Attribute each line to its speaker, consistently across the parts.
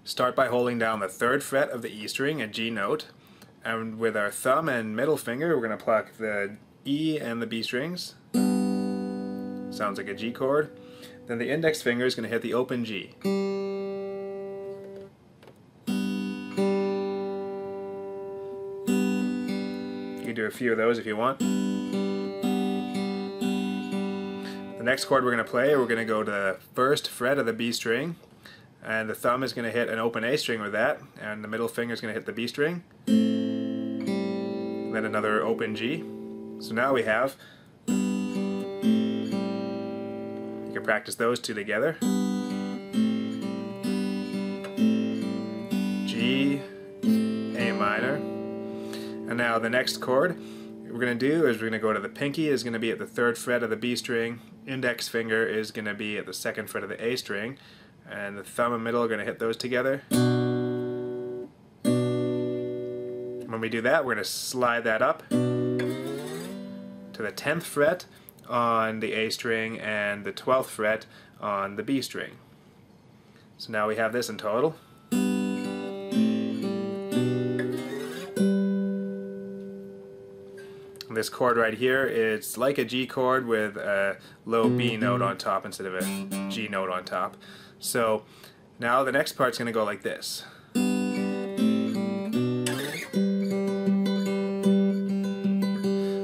Speaker 1: Start by holding down the 3rd fret of the E string, a G note, and with our thumb and middle finger we're going to pluck the E and the B strings. Sounds like a G chord. Then the index finger is going to hit the open G. You can do a few of those if you want. The next chord we're going to play, we're going to go to the 1st fret of the B string, and the thumb is going to hit an open A string with that, and the middle finger is going to hit the B string, and then another open G. So now we have, you can practice those two together. G, A minor. And now the next chord we're going to do is we're going to go to the pinky is going to be at the 3rd fret of the B string, index finger is going to be at the 2nd fret of the A string, and the thumb and middle are going to hit those together. When we do that, we're going to slide that up to the 10th fret on the A string and the 12th fret on the B string. So now we have this in total. This chord right here, it's like a G chord with a low B note on top instead of a G note on top. So now the next part's going to go like this.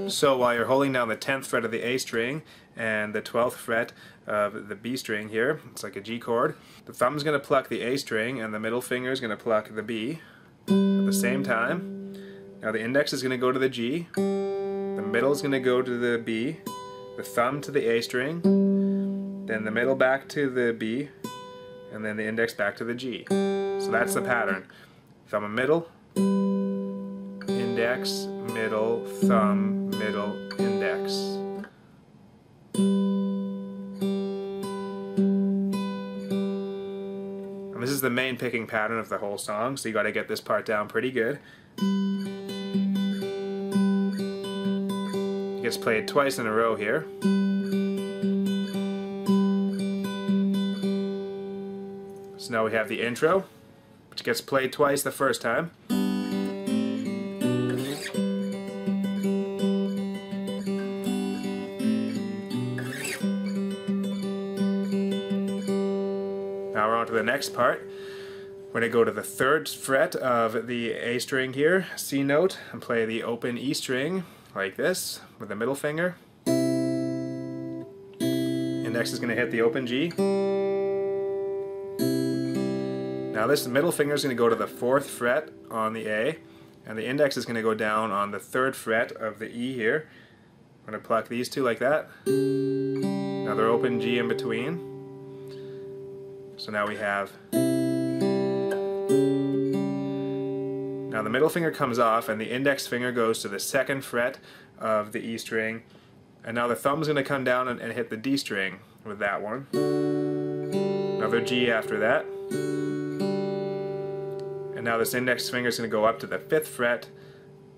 Speaker 1: So while you're holding down the 10th fret of the A string and the 12th fret of the B string here, it's like a G chord, the thumb's going to pluck the A string and the middle finger is going to pluck the B at the same time. Now the index is going to go to the G, the middle is going to go to the B, the thumb to the A string, then the middle back to the B, and then the index back to the G. So that's the pattern. Thumb and middle, index, middle, thumb, middle, index. And this is the main picking pattern of the whole song, so you got to get this part down pretty good. It gets played twice in a row here. So now we have the intro, which gets played twice the first time. Now we're on to the next part. We're going to go to the 3rd fret of the A string here, C note, and play the open E string like this with the middle finger. Index is going to hit the open G. Now this middle finger is going to go to the 4th fret on the A, and the index is going to go down on the 3rd fret of the E here. I'm going to pluck these two like that. Another open G in between. So now we have... Now the middle finger comes off and the index finger goes to the 2nd fret of the E string, and now the thumb's going to come down and hit the D string with that one. Another G after that. And now this index finger is going to go up to the 5th fret.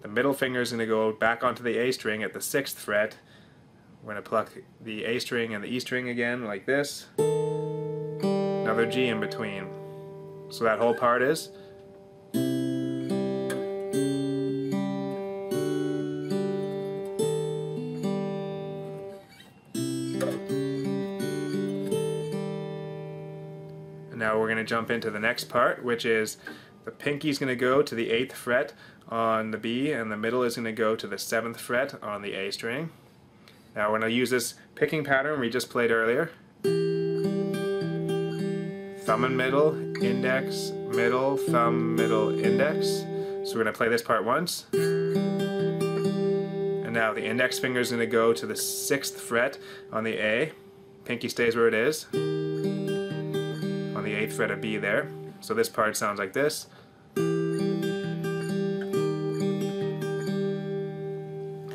Speaker 1: The middle finger is going to go back onto the A string at the 6th fret. We're going to pluck the A string and the E string again like this. Another G in between. So that whole part is... Now we're going to jump into the next part, which is the pinky is going to go to the 8th fret on the B, and the middle is going to go to the 7th fret on the A string. Now we're going to use this picking pattern we just played earlier. Thumb and middle, index, middle, thumb, middle, index. So we're going to play this part once. And now the index finger is going to go to the 6th fret on the A. Pinky stays where it is. On the 8th fret of B there. So this part sounds like this.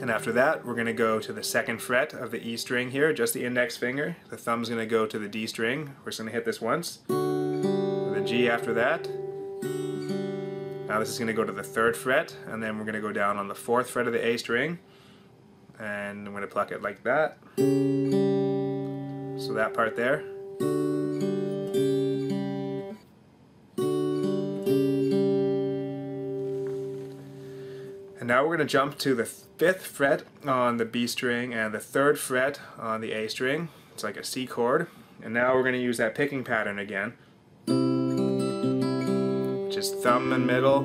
Speaker 1: And after that, we're going to go to the 2nd fret of the E string here, just the index finger. The thumb's going to go to the D string. We're just going to hit this once. The G after that. Now this is going to go to the 3rd fret, and then we're going to go down on the 4th fret of the A string. And I'm going to pluck it like that. So that part there. And now we're going to jump to the 5th fret on the B string and the 3rd fret on the A string. It's like a C chord. And now we're going to use that picking pattern again, which is thumb and middle,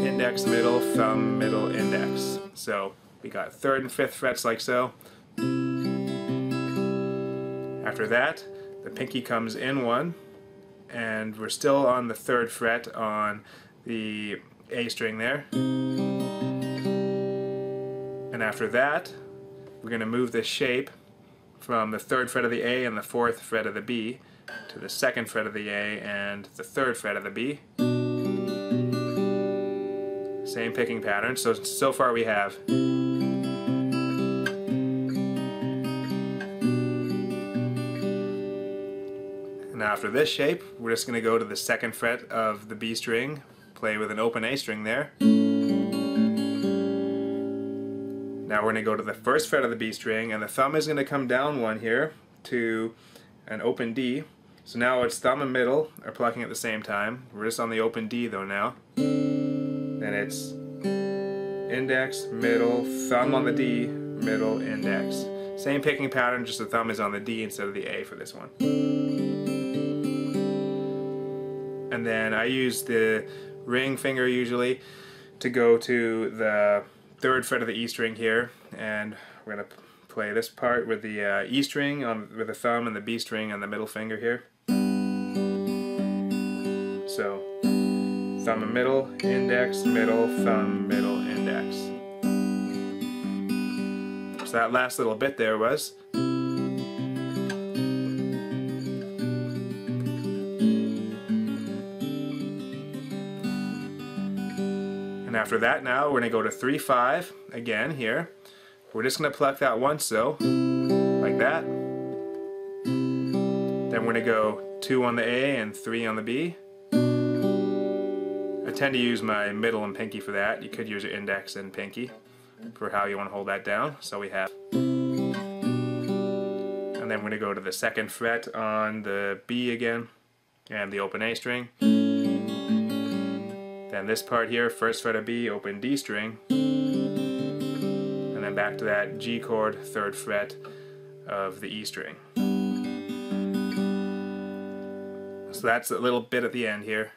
Speaker 1: index, middle, thumb, middle, index. So we got 3rd and 5th frets like so. After that, the pinky comes in one, and we're still on the 3rd fret on the A string there. And after that, we're going to move this shape from the 3rd fret of the A and the 4th fret of the B to the 2nd fret of the A and the 3rd fret of the B. Same picking pattern. So far we have and after this shape, we're just going to go to the 2nd fret of the B string, play with an open A string there. Now we're going to go to the 1st fret of the B string, and the thumb is going to come down one here to an open D. So now it's thumb and middle are plucking at the same time. We're just on the open D though now. Then it's index, middle, thumb on the D, middle, index. Same picking pattern, just the thumb is on the D instead of the A for this one. And then I use the ring finger usually to go to the 3rd fret of the E string here, and we're going to play this part with the E string with the thumb and the B string on the middle finger here. So thumb and middle, index, middle, thumb, middle, index. So that last little bit there was. And after that now we're going to go to 3-5 again here. We're just going to pluck that once so, like that. Then we're going to go 2 on the A and 3 on the B. I tend to use my middle and pinky for that. You could use your index and pinky for how you want to hold that down. So we have. And then we're going to go to the 2nd fret on the B again and the open A string. Then this part here, 1st fret of B, open D string, and then back to that G chord, 3rd fret of the E string. So that's a little bit at the end here.